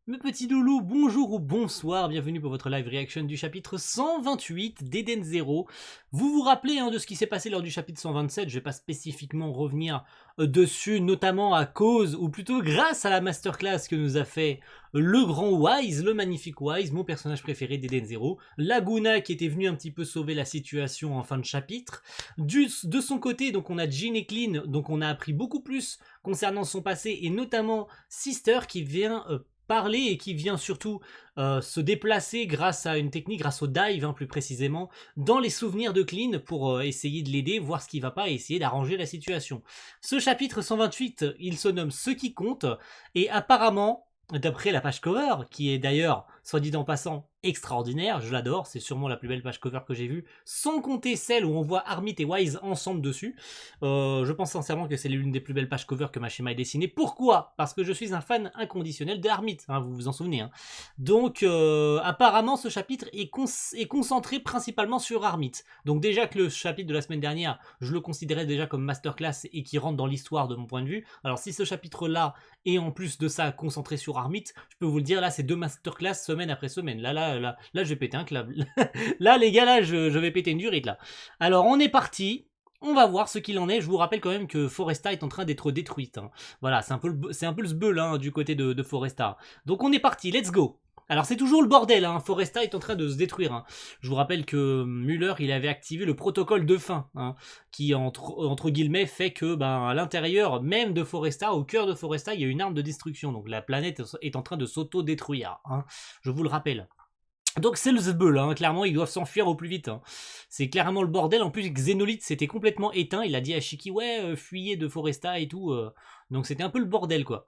Mes petits loulous, bonjour ou bonsoir, bienvenue pour votre live reaction du chapitre 128 d'Eden Zero. Vous vous rappelez de ce qui s'est passé lors du chapitre 127, je vais pas spécifiquement revenir dessus, notamment à cause, ou plutôt grâce à la masterclass que nous a fait le grand Wise, le magnifique Wise, mon personnage préféré d'Eden Zero, Laguna qui était venu un petit peu sauver la situation en fin de chapitre. De son côté, donc on a Jean et Clean, donc on a appris beaucoup plus concernant son passé, et notamment Sister qui vient parler et qui vient surtout se déplacer grâce à une technique, grâce au dive plus précisément, dans les souvenirs de Clean pour essayer de l'aider, voir ce qui va pas et essayer d'arranger la situation. Ce chapitre 128, il se nomme Ce qui compte, et apparemment, d'après la page cover, qui est d'ailleurs, soit dit en passant, extraordinaire, je l'adore, c'est sûrement la plus belle page cover que j'ai vue, sans compter celle où on voit Armit et Wise ensemble dessus. Je pense sincèrement que c'est l'une des plus belles pages cover que Mashima ait dessinée. Pourquoi? Parce que je suis un fan inconditionnel de Armit, vous vous en souvenez. Donc apparemment ce chapitre est concentré principalement sur Armit. Donc déjà que le chapitre de la semaine dernière, je le considérais déjà comme masterclass et qui rentre dans l'histoire de mon point de vue. Alors si ce chapitre-là est en plus de ça concentré sur Armit, je peux vous le dire, là c'est deux masterclass semaine après semaine. Là, je vais péter un câble. Là, les gars, là, je vais péter une durite, là. Alors, on est parti. On va voir ce qu'il en est. Je vous rappelle quand même que Foresta est en train d'être détruite. Voilà, c'est un peu le sbeul du côté de Foresta. Donc, on est parti. Let's go. Alors c'est toujours le bordel, Foresta est en train de se détruire. Je vous rappelle que Muller, il avait activé le protocole de fin, qui entre guillemets fait que à l'intérieur même de Foresta, au cœur de Foresta, il y a une arme de destruction. Donc la planète est en train de s'auto-détruire. Je vous le rappelle. Donc c'est le zbeul, clairement ils doivent s'enfuir au plus vite. C'est clairement le bordel, en plus Xénolite s'était complètement éteint, il a dit à Shiki ouais fuyez de Foresta et tout, donc c'était un peu le bordel quoi.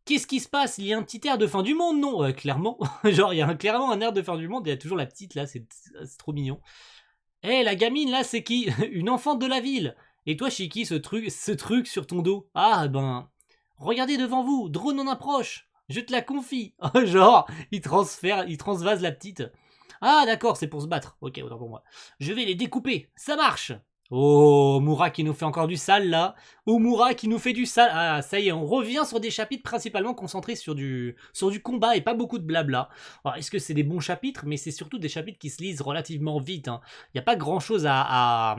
Qu'est-ce qui se passe? Il y a un petit air de fin du monde, non? Clairement, genre il y a clairement un air de fin du monde, il y a toujours la petite là, c'est trop mignon. Eh la gamine là c'est qui? Une enfant de la ville. Et toi Shiki ce truc sur ton dos? Ah regardez devant vous, drone en approche. Je te la confie. Genre, il transvase la petite. Ah d'accord, c'est pour se battre. Ok, autant pour moi. Je vais les découper. Ça marche. Oh, Moura qui nous fait encore du sale là. Oh, Moura qui nous fait du sale. Ah, ça y est, on revient sur des chapitres principalement concentrés sur du combat et pas beaucoup de blabla. Alors, est-ce que c'est des bons chapitres? Mais c'est surtout des chapitres qui se lisent relativement vite. Il n'y a pas grand chose à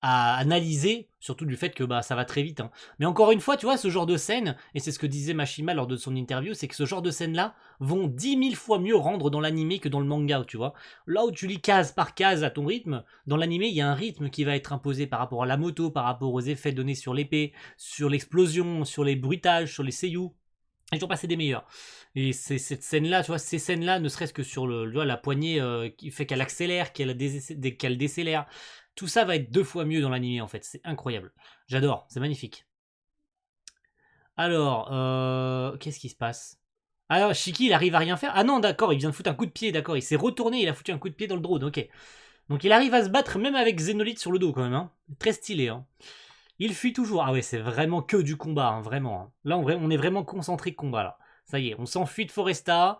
analyser, surtout du fait que ça va très vite. Mais encore une fois, tu vois, ce genre de scène, et c'est ce que disait Mashima lors de son interview, c'est que ce genre de scène-là vont 10 000 fois mieux rendre dans l'animé que dans le manga, tu vois. Là où tu lis case par case à ton rythme, dans l'animé, il y a un rythme qui va être imposé par rapport à la moto, par rapport aux effets donnés sur l'épée, sur l'explosion, sur les bruitages, sur les seiyuu. Et j'en passais des meilleurs. Et cette scène-là, tu vois, ces scènes-là, ne serait-ce que sur la poignée qui fait qu'elle accélère, qu'elle décélère, tout ça va être 2 fois mieux dans l'animé en fait. C'est incroyable. J'adore, c'est magnifique. Alors, qu'est-ce qui se passe? Alors, Shiki, il arrive à rien faire. Ah non, d'accord, il vient de foutre un coup de pied, d'accord. Il s'est retourné, il a foutu un coup de pied dans le drone, ok. Donc il arrive à se battre même avec Xénolite sur le dos quand même. Très stylé. Il fuit toujours. Ah ouais, c'est vraiment que du combat, vraiment. Là, on est vraiment concentré combat, là. Ça y est, on s'enfuit de Foresta.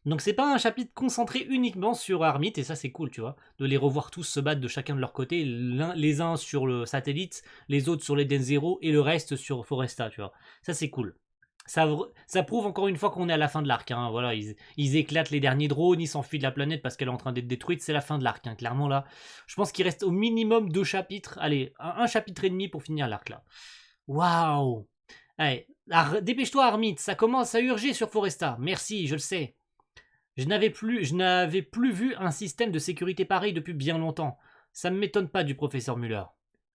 Donc c'est pas un chapitre concentré uniquement sur Armit, et ça c'est cool, tu vois, de les revoir tous se battre de chacun de leur côté, les uns sur le satellite, les autres sur l'Eden Zero, et le reste sur Foresta, tu vois. Ça c'est cool. Ça prouve encore une fois qu'on est à la fin de l'arc, voilà, ils éclatent les derniers drones, ils s'enfuient de la planète parce qu'elle est en train d'être détruite, c'est la fin de l'arc, clairement là. Je pense qu'il reste au minimum 2 chapitres, allez, un chapitre et demi pour finir l'arc là. Waouh. Allez, dépêche-toi Armit, ça commence à urger sur Foresta, merci, je le sais. Je n'avais plus vu un système de sécurité pareil depuis bien longtemps. Ça ne m'étonne pas du professeur Muller.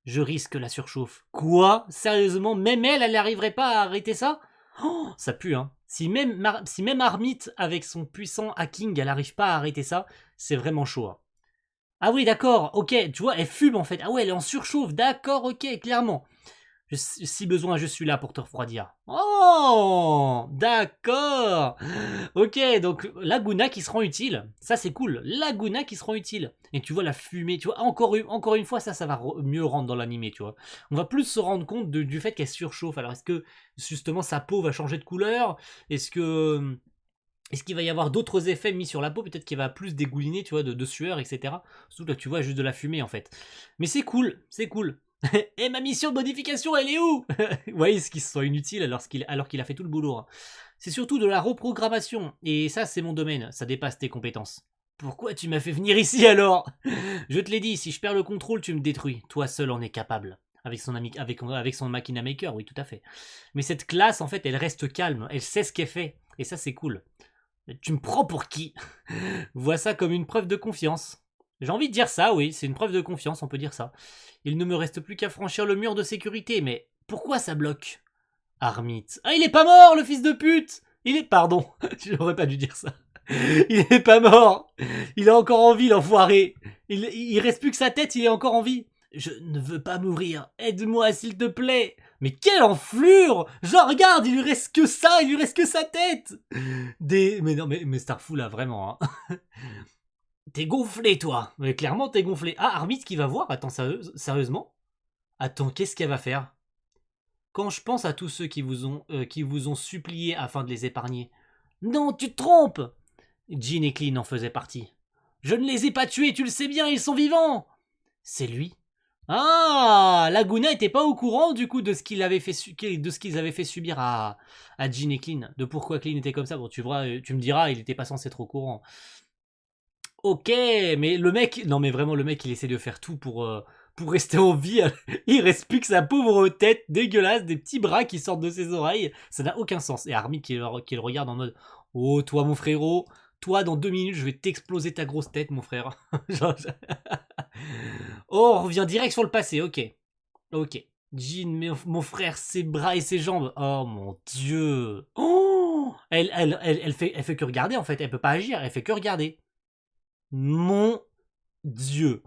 Je risque la surchauffe. Quoi? Sérieusement, même elle n'arriverait pas à arrêter ça? Oh, ça pue, Si même Armit, avec son puissant hacking, elle n'arrive pas à arrêter ça, c'est vraiment chaud. Ah oui, d'accord, ok, tu vois, elle fume en fait. Ah ouais, elle est en surchauffe, d'accord, ok, clairement. Si besoin, je suis là pour te refroidir. Oh, d'accord. Ok, donc Laguna qui se rend utile. Ça, c'est cool. Laguna qui se rend utile. Et tu vois la fumée, tu vois, encore une fois, ça va mieux rendre dans l'animé, tu vois. On va plus se rendre compte du fait qu'elle surchauffe. Alors, est-ce que, justement, sa peau va changer de couleur? Est-ce qu'il va y avoir d'autres effets mis sur la peau? Peut-être qu'il va plus dégouliner, tu vois, de sueur, etc. Surtout là, tu vois juste de la fumée, en fait. Mais c'est cool, c'est cool. Et ma mission de modification, elle est où? Vous voyez ce qu'ils sont inutiles alors qu'il a fait tout le boulot. Hein. C'est surtout de la reprogrammation. Et ça, c'est mon domaine. Ça dépasse tes compétences. Pourquoi tu m'as fait venir ici alors? Je te l'ai dit, si je perds le contrôle, tu me détruis. Toi seul en es capable. Avec son Machina Maker, oui, tout à fait. Mais cette classe, en fait, elle reste calme. Elle sait ce qu'elle fait. Et ça, c'est cool. Tu me prends pour qui? Vois ça comme une preuve de confiance. J'ai envie de dire ça, oui, c'est une preuve de confiance, on peut dire ça. Il ne me reste plus qu'à franchir le mur de sécurité, mais pourquoi ça bloque? Armite. Ah, il est pas mort, le fils de pute! Il est... Pardon, j'aurais pas dû dire ça. Il est pas mort! Il est encore en vie, l'enfoiré! Il reste plus que sa tête, il est encore en vie! Je ne veux pas mourir, aide-moi s'il te plaît! Mais quelle enflure! Genre, regarde, il lui reste que ça, il lui reste que sa tête! Mais non, mais Starfou là, vraiment, hein. T'es gonflé, toi. Mais clairement, t'es gonflé. Ah, Armite qui va voir. Attends, sérieusement? Attends, qu'est-ce qu'elle va faire? Quand je pense à tous ceux qui vous ont supplié afin de les épargner. Non, tu te trompes! Jean et Clean en faisaient partie. Je ne les ai pas tués, tu le sais bien, ils sont vivants! C'est lui? Ah! Laguna était pas au courant du coup de ce qu'ils avaient fait subir à Jean et Clean. De pourquoi Clean était comme ça. Bon, tu me diras, il était pas censé être au courant. Ok, mais le mec, non mais vraiment le mec il essaie de faire tout pour rester en vie, il reste plus que sa pauvre tête dégueulasse, des petits bras qui sortent de ses oreilles, ça n'a aucun sens. Et Armin qui le regarde en mode, oh toi mon frérot, toi dans 2 minutes je vais t'exploser ta grosse tête mon frère. Oh on revient direct sur le passé, ok. Ok. Jean, mon frère, ses bras et ses jambes, oh mon dieu. Oh elle fait que regarder en fait, elle peut pas agir, elle fait que regarder. Mon Dieu.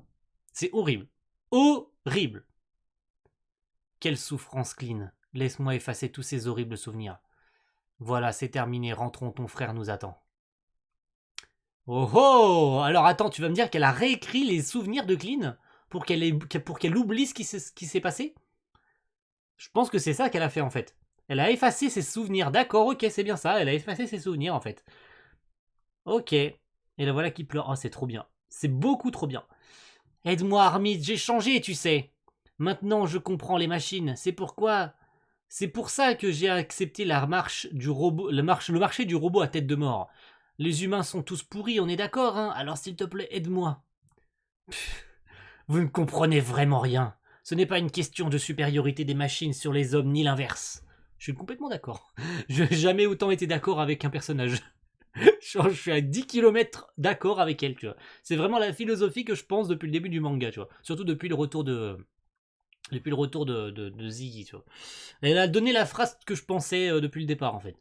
C'est horrible. Horrible. Quelle souffrance, Clean. Laisse-moi effacer tous ces horribles souvenirs. Voilà, c'est terminé. Rentrons, ton frère nous attend. Oh oh! Alors attends, tu vas me dire qu'elle a réécrit les souvenirs de Clean pour qu'elle oublie ce qui s'est passé? Je pense que c'est ça qu'elle a fait en fait. Elle a effacé ses souvenirs. D'accord, ok, c'est bien ça. Elle a effacé ses souvenirs en fait. Ok. Et la voilà qui pleure. Oh, c'est trop bien. C'est beaucoup trop bien. Aide-moi, Armide, j'ai changé, tu sais. Maintenant, je comprends les machines. C'est pour ça que j'ai accepté la marche du robot, le marché du robot à tête de mort. Les humains sont tous pourris, on est d'accord, hein? Alors s'il te plaît, aide-moi. Vous ne comprenez vraiment rien. Ce n'est pas une question de supériorité des machines sur les hommes, ni l'inverse. Je suis complètement d'accord. Je n'ai jamais autant été d'accord avec un personnage. Je suis à 10 km d'accord avec elle, tu vois. C'est vraiment la philosophie que je pense depuis le début du manga, tu vois. Surtout depuis le retour de Ziggy, tu vois. Elle a donné la phrase que je pensais depuis le départ, en fait.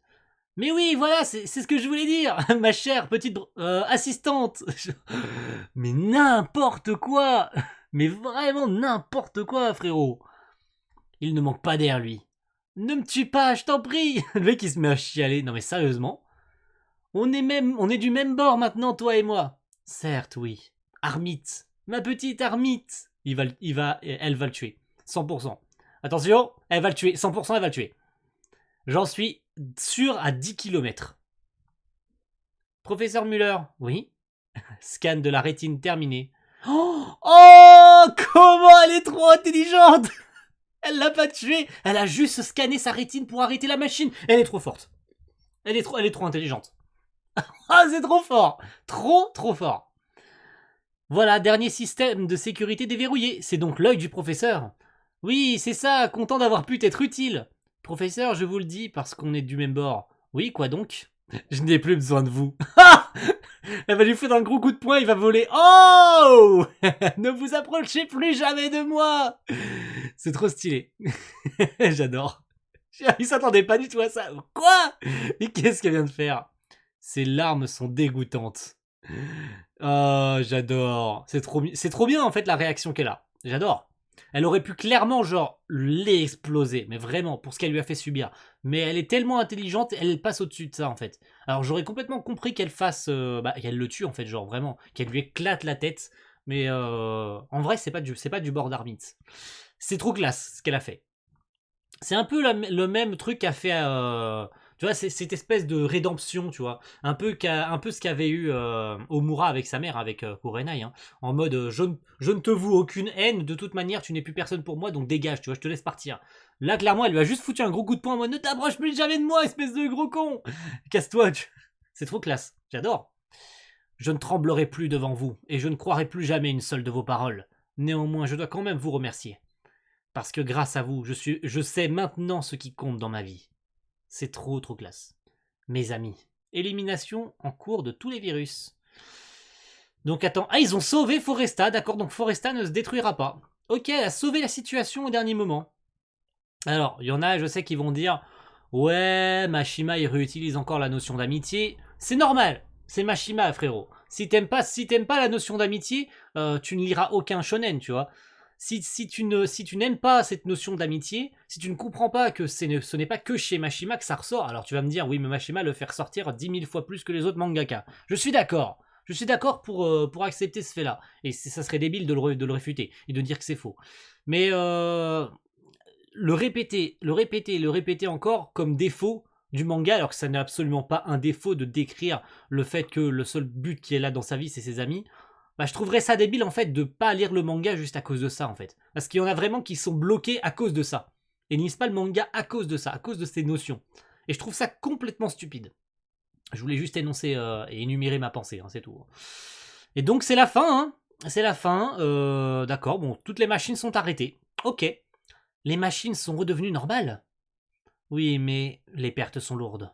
Mais oui, voilà, c'est ce que je voulais dire, ma chère petite assistante. Mais n'importe quoi. Mais vraiment n'importe quoi, frérot. Il ne manque pas d'air, lui. Ne me tue pas, je t'en prie. Le mec, il se met à chialer. Non mais sérieusement. On est du même bord maintenant, toi et moi. Certes, oui. Armite. Ma petite Armite. Elle va le tuer. 100%. Attention, elle va le tuer. 100%, elle va le tuer. J'en suis sûr à 10 km. Professeur Müller, oui. Scan de la rétine terminé. Oh, comment elle est trop intelligente. Elle l'a pas tué. Elle a juste scanné sa rétine pour arrêter la machine. Elle est trop forte. Elle est trop intelligente. Ah, c'est trop fort. Trop fort. Voilà, dernier système de sécurité déverrouillé. C'est donc l'œil du professeur. Oui, c'est ça, content d'avoir pu être utile. Professeur, je vous le dis, parce qu'on est du même bord. Oui, quoi donc? Je n'ai plus besoin de vous. Elle va lui faire un gros coup de poing, il va voler. Oh. Ne vous approchez plus jamais de moi. C'est trop stylé. J'adore. Il s'attendait pas du tout à ça. Quoi? Et qu'est-ce qu'elle vient de faire? Ses larmes sont dégoûtantes. Oh, j'adore. C'est trop bien en fait la réaction qu'elle a. J'adore. Elle aurait pu clairement genre l'exploser, mais vraiment pour ce qu'elle lui a fait subir. Mais elle est tellement intelligente, elle passe au-dessus de ça en fait. Alors j'aurais complètement compris qu'elle fasse, qu'elle le tue en fait, genre vraiment, qu'elle lui éclate la tête. Mais en vrai c'est pas du bord d'Armite. C'est trop classe ce qu'elle a fait. C'est un peu le même truc qu'a fait, Tu vois, c'est cette espèce de rédemption, tu vois. Un peu ce qu'avait eu Omura avec sa mère, avec Kurenai. Hein, en mode, je ne te voue aucune haine, de toute manière, tu n'es plus personne pour moi, donc dégage, tu vois, je te laisse partir. Là, clairement, elle lui a juste foutu un gros coup de poing en mode, ne t'approche plus jamais de moi, espèce de gros con. Casse-toi, c'est trop classe, j'adore. Je ne tremblerai plus devant vous, et je ne croirai plus jamais une seule de vos paroles. Néanmoins, je dois quand même vous remercier. Parce que grâce à vous, je sais maintenant ce qui compte dans ma vie. C'est trop classe. Mes amis. Élimination en cours de tous les virus. Donc attends, ah ils ont sauvé Foresta, d'accord, donc Foresta ne se détruira pas. Ok, elle a sauvé la situation au dernier moment. Alors, il y en a, je sais, qui vont dire, ouais, Mashima, il réutilise encore la notion d'amitié. C'est normal, c'est Mashima, frérot. Si t'aimes pas la notion d'amitié, tu ne liras aucun shonen, tu vois. Si tu n'aimes pas cette notion d'amitié, si tu ne comprends pas que ce n'est pas que chez Mashima que ça ressort, alors tu vas me dire, oui, mais Mashima le fait ressortir 10 000 fois plus que les autres mangaka. Je suis d'accord. Je suis d'accord pour accepter ce fait-là. Et ça serait débile de le réfuter et de dire que c'est faux. Mais le répéter encore comme défaut du manga, alors que ça n'est absolument pas un défaut de décrire le fait que le seul but qui est là dans sa vie, c'est ses amis. Bah, je trouverais ça débile en fait de pas lire le manga juste à cause de ça en fait. Parce qu'il y en a vraiment qui sont bloqués à cause de ça. Et ne lisent pas le manga à cause de ça, à cause de ces notions. Et je trouve ça complètement stupide. Je voulais juste énoncer et énumérer ma pensée, hein, c'est tout. Et donc c'est la fin, hein. C'est la fin. D'accord, bon, toutes les machines sont arrêtées. Ok. Les machines sont redevenues normales. Oui, mais les pertes sont lourdes.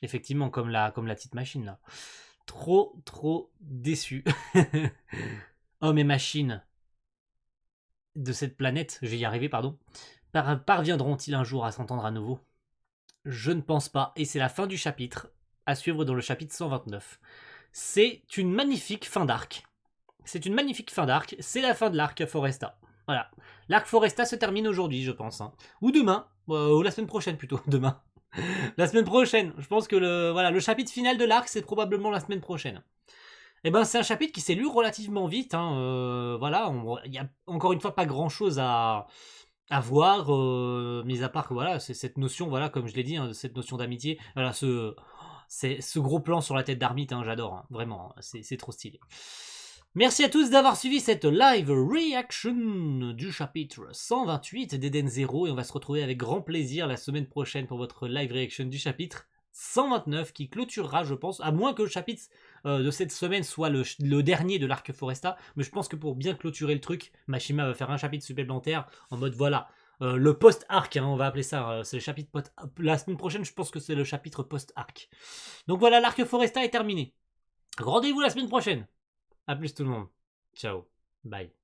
Effectivement, comme la petite machine là. Trop déçu. Oh, mes machines de cette planète, je vais y arriver, pardon, parviendront-ils un jour à s'entendre à nouveau? Je ne pense pas, et c'est la fin du chapitre, à suivre dans le chapitre 129. C'est une magnifique fin d'arc. C'est une magnifique fin d'arc, c'est la fin de l'arc Foresta. Voilà. L'arc Foresta se termine aujourd'hui, je pense. Hein. Ou demain, ou la semaine prochaine plutôt, demain. La semaine prochaine, je pense que le chapitre final de l'arc, c'est probablement la semaine prochaine. Et ben c'est un chapitre qui s'est lu relativement vite. Hein, voilà, il y a encore une fois pas grand chose à voir, mis à part que voilà, c'est cette notion, voilà, comme je l'ai dit, hein, cette notion d'amitié. Voilà, ce gros plan sur la tête d'Armite, hein, j'adore, hein, vraiment, c'est trop stylé. Merci à tous d'avoir suivi cette live reaction du chapitre 128 d'Eden Zero et on va se retrouver avec grand plaisir la semaine prochaine pour votre live reaction du chapitre 129 qui clôturera, je pense, à moins que le chapitre de cette semaine soit le dernier de l'arc Foresta, mais je pense que pour bien clôturer le truc, Mashima va faire un chapitre supplémentaire en mode voilà, le post-arc, hein, on va appeler ça, c'est le chapitre la semaine prochaine, je pense que c'est le chapitre post-arc. Donc voilà, l'arc Foresta est terminé. Rendez-vous la semaine prochaine. A plus tout le monde. Ciao. Bye.